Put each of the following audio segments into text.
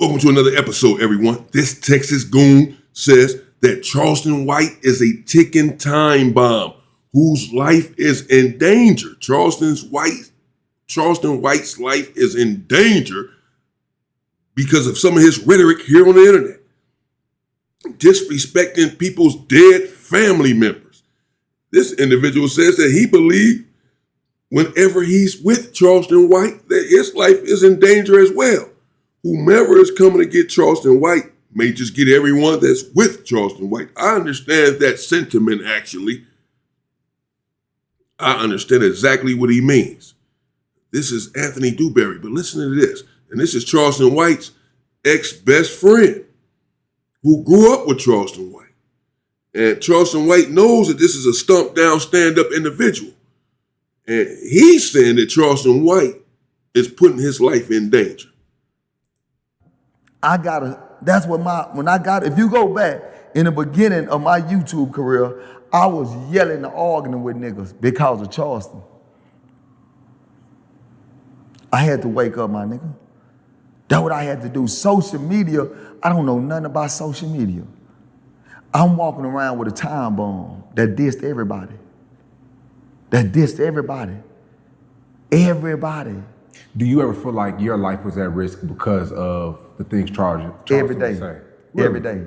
Welcome to another episode, everyone. This Texas goon says that Charleston White is a ticking time bomb whose life is in danger. Charleston White's life is in danger because of some of his rhetoric here on the internet. Disrespecting people's dead family members. This individual says that he believes whenever he's with Charleston White that his life is in danger as well. Whomever is coming to get Charleston White may just get everyone that's with Charleston White. I understand that sentiment, actually. I understand exactly what he means. This is Anthony Dewberry, but listen to this. And this is Charleston White's ex-best friend who grew up with Charleston White. And Charleston White knows that this is a stump-down, stand-up individual. And he's saying that Charleston White is putting his life in danger. If you go back in the beginning of my YouTube career, I was yelling and arguing with niggas because of Charleston. I had to wake up, my nigga. That's what I had to do. Social media, I don't know nothing about social media. I'm walking around with a time bomb that dissed everybody. Everybody. Do you ever feel like your life was at risk because of the things Charleston Every day. was saying? Really? Every day.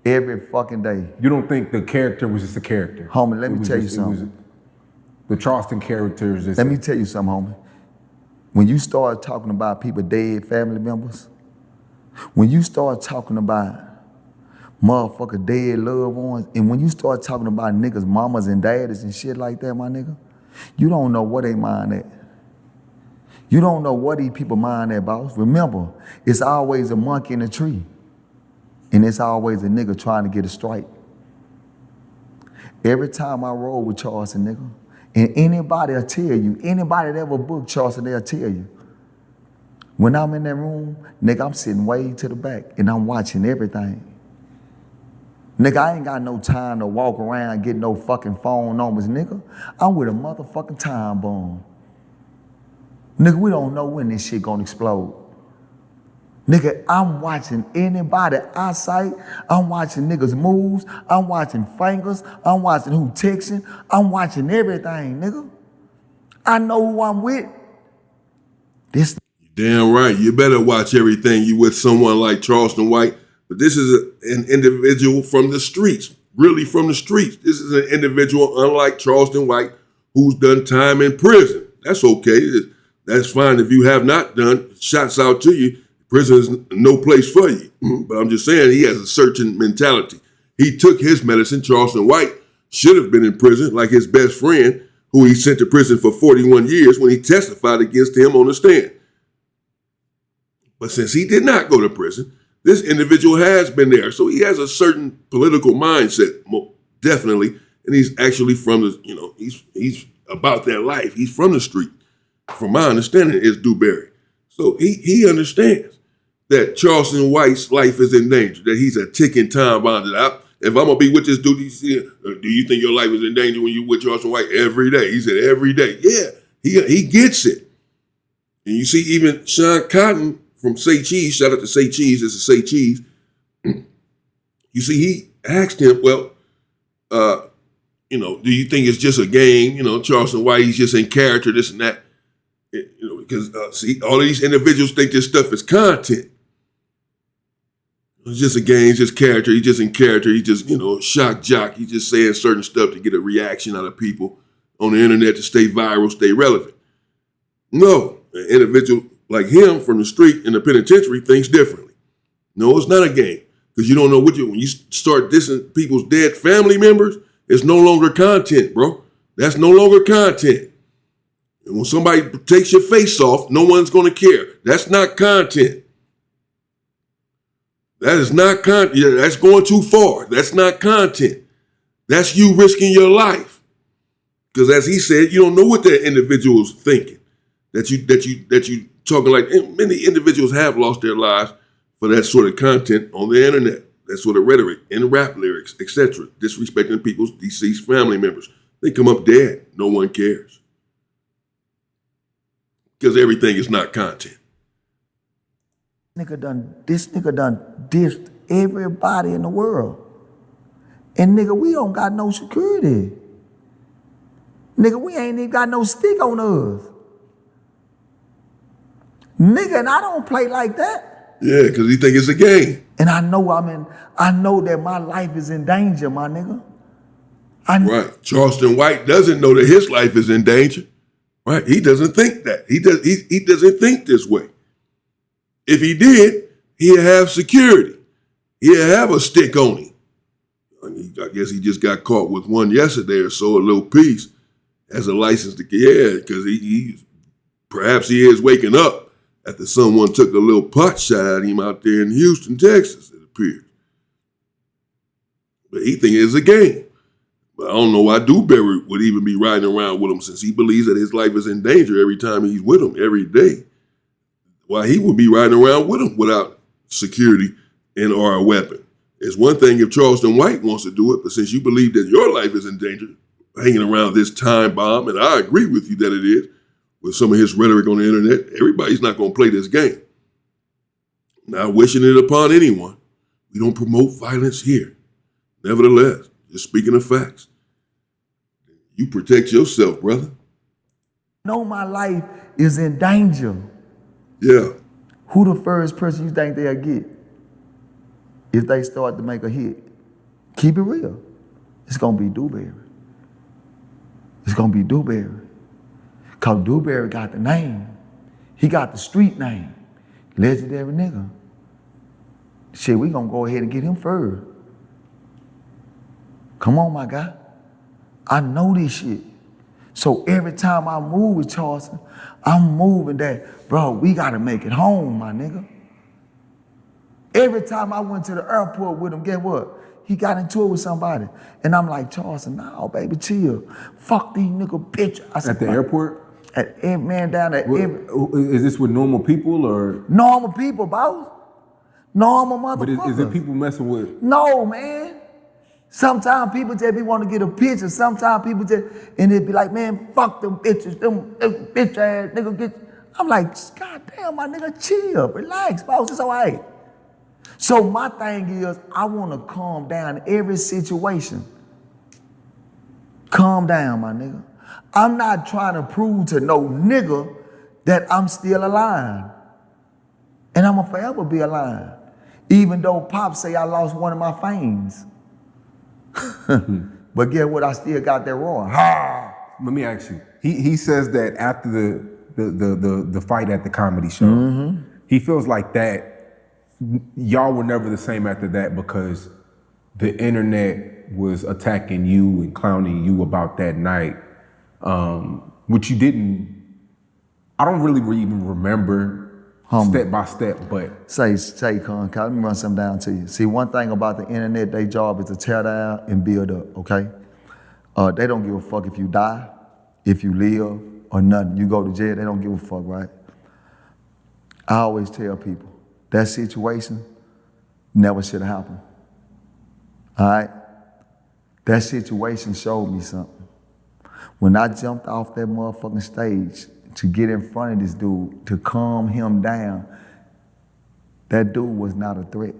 Every fucking day. You don't think the character was just a character? Homie, let me tell you something. The Charleston character is just... Let me tell you something, homie. When you start talking about people dead, family members, when you start talking about motherfucker dead loved ones, and when you start talking about niggas, mamas and daddies and shit like that, my nigga, you don't know what they mind at. You don't know what these people mind at, boss. Remember, it's always a monkey in a tree. And it's always a nigga trying to get a strike. Every time I roll with Charleston, nigga, and anybody will tell you, anybody that ever booked Charleston, they'll tell you. When I'm in that room, nigga, I'm sitting way to the back and I'm watching everything. Nigga, I ain't got no time to walk around, get no fucking phone numbers, nigga. I'm with a motherfucking time bomb. Nigga, we don't know when this shit gonna explode. Nigga, I'm watching anybody eyesight. I'm watching niggas' moves. I'm watching fingers. I'm watching who texting. I'm watching everything, nigga. I know who I'm with. This. Damn right. You better watch everything. You with someone like Charleston White. But this is an individual from the streets, really from the streets. This is an individual, unlike Charleston White, who's done time in prison. That's okay. That's fine if you have not done. Shouts out to you. Prison is no place for you. But I'm just saying he has a certain mentality. He took his medicine. Charleston White should have been in prison like his best friend, who he sent to prison for 41 years when he testified against him on the stand. But since he did not go to prison, this individual has been there. So he has a certain political mindset, definitely. And he's actually from the, he's about that life. He's from the street. From my understanding, is Dewberry. So he understands that Charleston White's life is in danger, that he's a ticking time bomb. If I'm going to be with this dude, do you think your life is in danger when you're with Charleston White? Every day. He said every day. Yeah, he gets it. And you see even Sean Cotton from Say Cheese, shout out to Say Cheese, this is Say Cheese. You see, he asked him, well, do you think it's just a game? Charleston White, he's just in character, this and that. Because see, all of these individuals think this stuff is content. It's just a game, it's just character. He's just in character. He just, shock jock. He's just saying certain stuff to get a reaction out of people on the internet to stay viral, stay relevant. No, an individual like him from the street in the penitentiary thinks differently. No, it's not a game. Because you don't know when you start dissing people's dead family members, it's no longer content, bro. That's no longer content. And when somebody takes your face off, no one's going to care. That's not content. That is not content. Yeah, that's going too far. That's not content. That's you risking your life. Because as he said, you don't know what that individual's thinking. That you talking like, and many individuals have lost their lives for that sort of content on the internet, that sort of rhetoric in rap lyrics, etc., disrespecting people's deceased family members. They come up dead. No one cares. Because everything is not content. This nigga done dissed everybody in the world. And nigga, we don't got no security. Nigga, we ain't even got no stick on us. Nigga, and I don't play like that. Yeah, because he think it's a game. And I know that my life is in danger, my nigga. Right. Charleston White doesn't know that his life is in danger. Right. He doesn't think that. He doesn't think this way. If he did, he'd have security. He'd have a stick on him. I guess he just got caught with one yesterday or so, a little piece, as a license to, because perhaps he is waking up after someone took a little pot shot at him out there in Houston, Texas, it appears. But he thinks it's a game. But I don't know why Dewberry would even be riding around with him, since he believes that his life is in danger every time he's with him, every day. Why he would be riding around with him without security and or a weapon. It's one thing if Charleston White wants to do it, but since you believe that your life is in danger, hanging around this time bomb, and I agree with you that it is, with some of his rhetoric on the internet, everybody's not going to play this game. Not wishing it upon anyone. We don't promote violence here. Nevertheless, just speaking of facts, you protect yourself, brother. Know my life is in danger. Yeah. Who the first person you think they'll get if they start to make a hit? Keep it real. It's gonna be Dewberry. It's gonna be Dewberry. Cause Dewberry got the name. He got the street name. Legendary nigga. Shit, we gonna go ahead and get him first. Come on, my guy. I know this shit. So every time I move with Charleston, I'm moving that, bro, we gotta make it home, my nigga. Every time I went to the airport with him, guess what? He got into it with somebody. And I'm like, Charleston, no, baby, chill. Fuck these nigga bitch. I said, At the airport? At every man down at every. Is this with normal people or? Normal people, boss. Normal motherfuckers. But is it people messing with? No, man. Sometimes people just be want to get a picture. Sometimes people just, and it be like, man, fuck them bitches, them bitch ass nigga get. I'm like, God damn, my nigga, chill, relax, boss, it's all right. So my thing is, I want to calm down every situation. Calm down, my nigga. I'm not trying to prove to no nigga that I'm still alive. And I'm gonna forever be alive. Even though Pop say I lost one of my fangs. But guess what? I still got that roaring. Ha! Let me ask you. He says that after the fight at the comedy show, he feels like that y'all were never the same after that because the internet was attacking you and clowning you about that night, which you didn't. I don't really even remember step by step, but say, Con, let me run something down to you. See, one thing about the internet, their job is to tear down and build up, okay? They don't give a fuck if you die, if you live, or nothing. You go to jail, they don't give a fuck, right? I always tell people, that situation never should have happened, all right? That situation showed me something. When I jumped off that motherfucking stage to get in front of this dude, to calm him down, that dude was not a threat.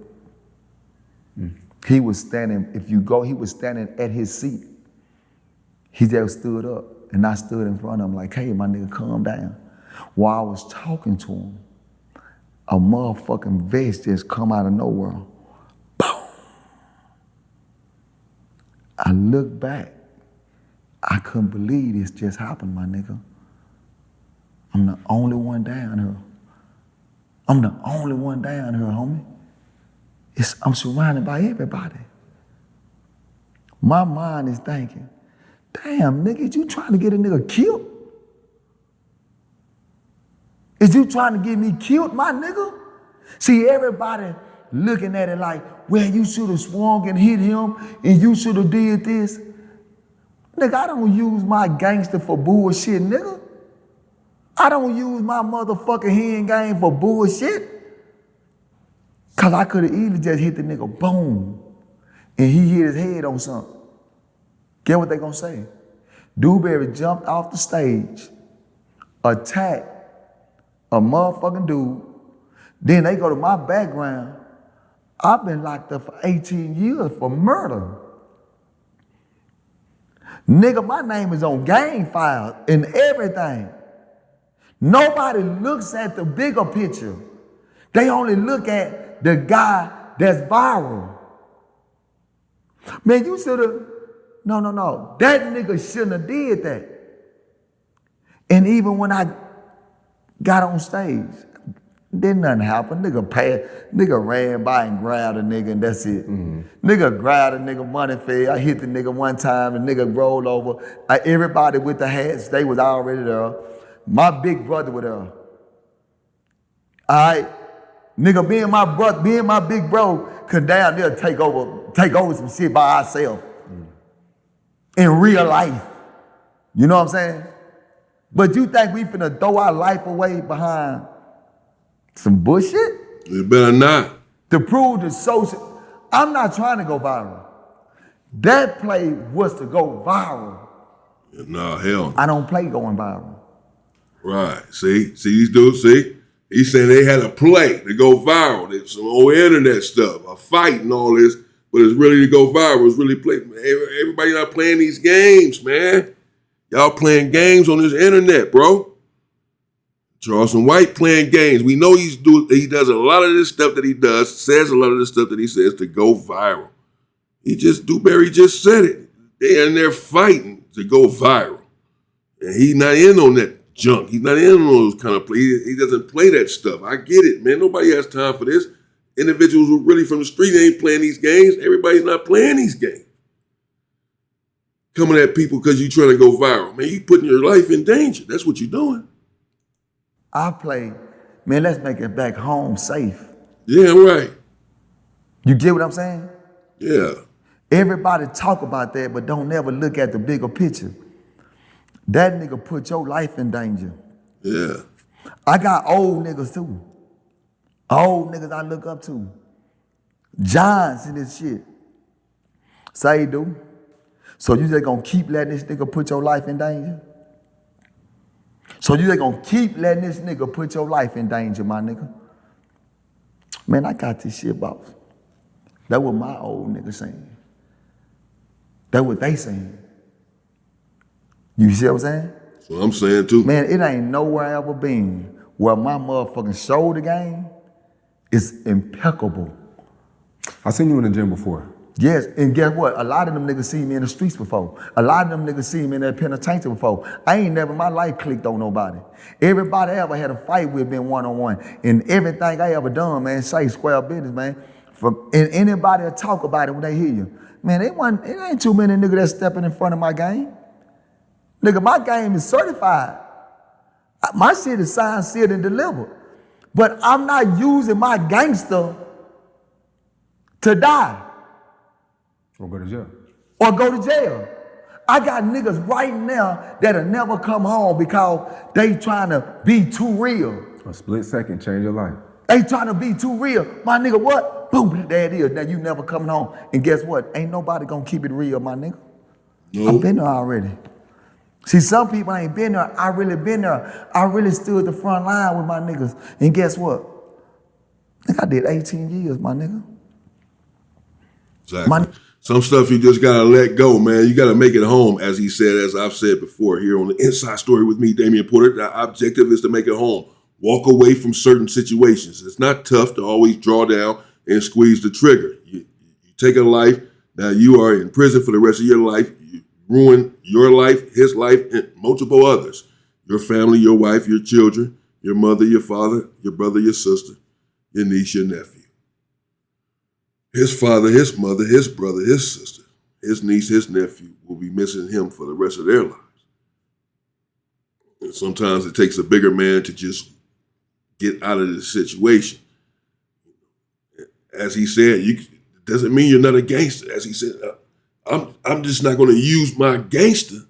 He was standing, he was standing at his seat. He just stood up, and I stood in front of him like, hey, my nigga, calm down. While I was talking to him, a motherfucking vest just come out of nowhere. Boom! I looked back. I couldn't believe this just happened, my nigga. I'm the only one down here. I'm the only one down here, homie. I'm surrounded by everybody. My mind is thinking, damn, nigga, is you trying to get a nigga killed? Is you trying to get me killed, my nigga? See, everybody looking at it like, well, you should have swung and hit him, and you should have did this. Nigga, I don't use my gangster for bullshit, nigga. I don't use my motherfucking hand game for bullshit. Cause I could have easily just hit the nigga, boom, and he hit his head on something. Get what they gonna say? Dewberry jumped off the stage, attacked a motherfucking dude Then they go to my background. I've been locked up for 18 years for murder. Nigga, my name is on gang files and everything. Nobody looks at the bigger picture. They only look at the guy that's viral. Man, you should have, no. That nigga shouldn't have did that. And even when I got on stage, didn't nothing happen. Nigga ran by and grabbed a nigga and that's it. Nigga grabbed a nigga money fell. I hit the nigga one time, the nigga rolled over. Everybody with the hats, they was already there. My big brother was there. All right. Nigga, me and my big bro could down there take over some shit by ourselves. In real life. You know what I'm saying? But you think we finna throw our life away behind some bullshit? You better not. To prove the social, I'm not trying to go viral. That play was to go viral. No, hell no. I don't play going viral. Right. See these dudes, see? He's saying they had a play to go viral. There's some old internet stuff, a fight and all this, but it's really to go viral. It's really play. Everybody not playing these games, man. Y'all playing games on this internet, bro. Charleston White playing games. We know he does a lot of this stuff that he does, says a lot of this stuff that he says to go viral. Dewberry just said it. They're in there fighting to go viral. And he's not in on that junk. He's not in on those kind of play. He doesn't play that stuff. I get it, man. Nobody has time for this. Individuals who are really from the street ain't playing these games. Everybody's not playing these games. Coming at people because you're trying to go viral. Man, you putting your life in danger. That's what you're doing. I play, man, let's make it back home safe. Yeah, right. You get what I'm saying? Yeah. Everybody talk about that, but don't never look at the bigger picture. That nigga put your life in danger. Yeah. I got old niggas too. Old niggas I look up to. Giants in this shit. Say, dude. So you just gonna keep letting this nigga put your life in danger? So you just gonna keep letting this nigga put your life in danger, my nigga? Man, I got this shit, boss. That what my old nigga saying. That what they saying. You see what I'm saying? That's what I'm saying too. Man, it ain't nowhere I ever been where my motherfucking shoulder game is impeccable. I seen you in the gym before. Yes, and guess what? A lot of them niggas see me in the streets before. A lot of them niggas see me in that penitentiary before. I ain't never in my life clicked on nobody. Everybody I ever had a fight with been one-on-one. And everything I ever done, man, say square business, man. And anybody will talk about it when they hear you. Man, it ain't too many niggas that's stepping in front of my game. Nigga, my game is certified. My shit is signed, sealed, and delivered. But I'm not using my gangster to die. Or go to jail. Or go to jail. I got niggas right now that'll never come home because they trying to be too real. A split second change your life. They trying to be too real. My nigga, what? Boom, there it is. Now you never coming home. And guess what? Ain't nobody gonna keep it real, my nigga. Nope. I've been there already. See, some people ain't been there. I really been there. I really stood the front line with my niggas. And guess what? I think I did 18 years, my nigga. Exactly. Some stuff you just gotta let go, man. You gotta make it home, as he said, as I've said before here on the Inside Story with me, Damian Porter. The objective is to make it home. Walk away from certain situations. It's not tough to always draw down and squeeze the trigger. You take a life, now you are in prison for the rest of your life. You ruin your life, his life, and multiple others. Your family, your wife, your children, your mother, your father, your brother, your sister, your niece, your nephew. His father, his mother, his brother, his sister, his niece, his nephew will be missing him for the rest of their lives. And sometimes it takes a bigger man to just get out of the situation. As he said, it doesn't mean you're not a gangster. As he said, I'm just not going to use my gangster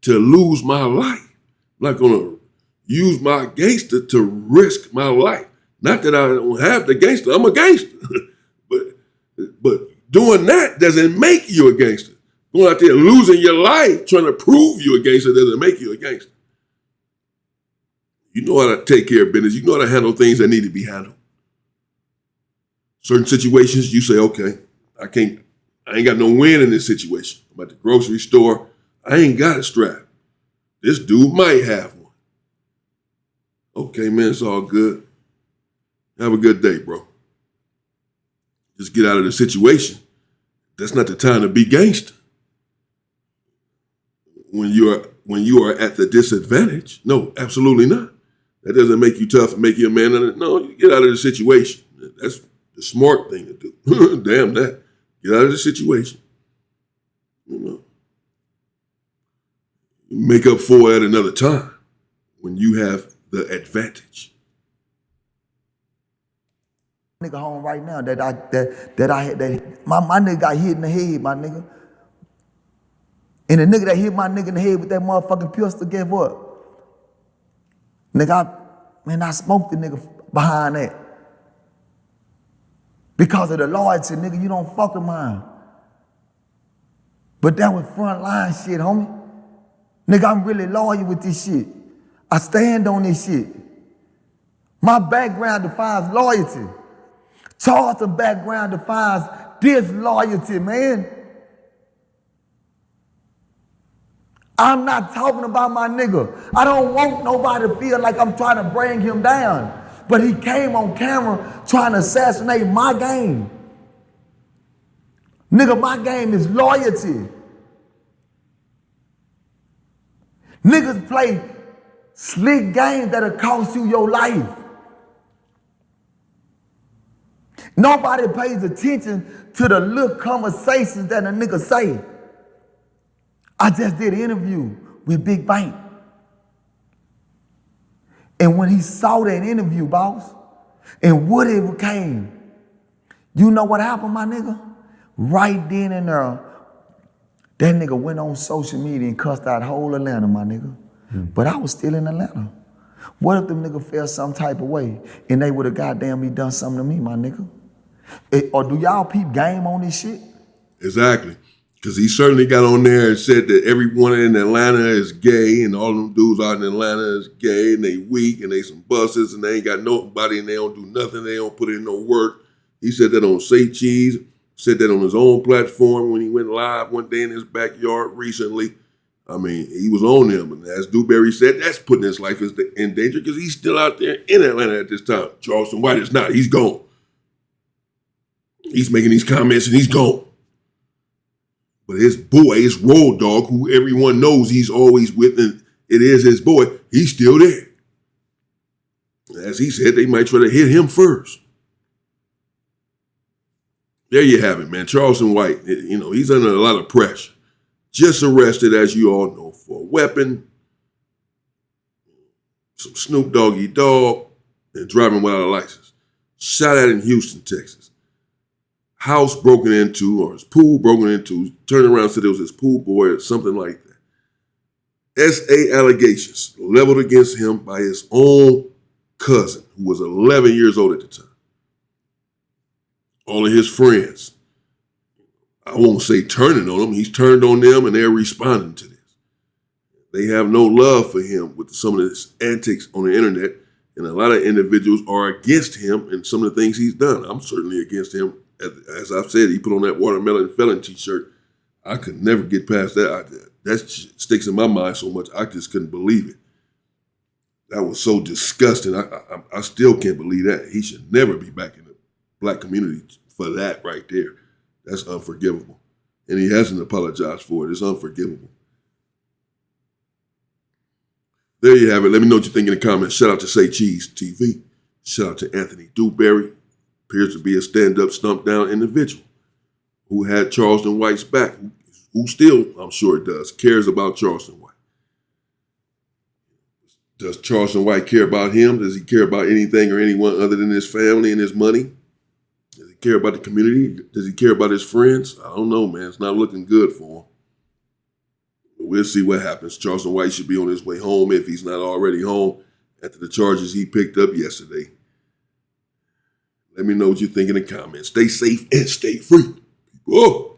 to lose my life. I'm not going to use my gangster to risk my life. Not that I don't have the gangster. I'm a gangster. But doing that doesn't make you a gangster. Going out there losing your life trying to prove you a gangster doesn't make you a gangster. You know how to take care of business. You know how to handle things that need to be handled. Certain situations, you say, okay, I ain't got no win in this situation. I'm at the grocery store. I ain't got a strap. This dude might have one. Okay, man, it's all good. Have a good day, bro. Just get out of the situation. That's not the time to be gangster. When you are at the disadvantage, no, absolutely not. That doesn't make you tough and make you a man. No, you get out of the situation. That's the smart thing to do. Damn that. Get out of the situation. You know. Make up for it at another time when you have the advantage. Nigga home right now that my nigga got hit in the head, my nigga. And the nigga that hit my nigga in the head with that motherfucking pistol, guess what? Nigga, I smoked the nigga behind that. Because of the loyalty, nigga, you don't fuck with mine. But that was front line shit, homie. Nigga, I'm really loyal with this shit. I stand on this shit. My background defines loyalty. Charleston background defines disloyalty, man. I'm not talking about my nigga. I don't want nobody to feel like I'm trying to bring him down. But he came on camera trying to assassinate my game. Nigga, my game is loyalty. Niggas play slick games that'll cost you your life. Nobody pays attention to the little conversations that a nigga say. I just did an interview with Big Bank. And when he saw that interview, boss, and what it became, you know what happened, my nigga? Right then and there, that nigga went on social media and cussed out whole Atlanta, my nigga. But I was still in Atlanta. What if them nigga felt some type of way and they would have goddamn me done something to me, my nigga? Or do y'all peep game on this shit? Exactly. Because he certainly got on there and said that everyone in Atlanta is gay and all them dudes out in Atlanta is gay and they weak and they some busters and they ain't got nobody and they don't do nothing. They don't put in no work. He said that on Say Cheese, said that on his own platform when he went live one day in his backyard recently. I mean, he was on them. And as Dewberry said, that's putting his life in danger because he's still out there in Atlanta at this time. Charleston White is not. He's gone. He's making these comments and he's gone. But his boy, his road dog, who everyone knows he's always with, and it is his boy, he's still there. As he said, they might try to hit him first. There you have it, man. Charleston White, he's under a lot of pressure. Just arrested, as you all know, for a weapon, some Snoop Doggy Dogg, and driving without a license. Shot at in Houston, Texas. House broken into, or his pool broken into, turned around and said it was his pool boy or something like that. SA allegations leveled against him by his own cousin, who was 11 years old at the time. All of his friends, I won't say turning on him, he's turned on them and they're responding to this. They have no love for him with some of his antics on the internet, and a lot of individuals are against him and some of the things he's done. I'm certainly against him. As I've said, he put on that watermelon felon t-shirt. I could never get past that. That sticks in my mind so much, I just couldn't believe it. That was so disgusting. I still can't believe that. He should never be back in the black community for that right there. That's unforgivable. And he hasn't apologized for it. It's unforgivable. There you have it. Let me know what you think in the comments. Shout out to Say Cheese TV. Shout out to Anthony Dewberry. Appears to be a stand-up, stump-down individual who had Charleston White's back, who still, I'm sure it does, cares about Charleston White. Does Charleston White care about him? Does he care about anything or anyone other than his family and his money? Does he care about the community? Does he care about his friends? I don't know, man. It's not looking good for him. But we'll see what happens. Charleston White should be on his way home if he's not already home after the charges he picked up yesterday. Let me know what you think in the comments. Stay safe and stay free. Whoa.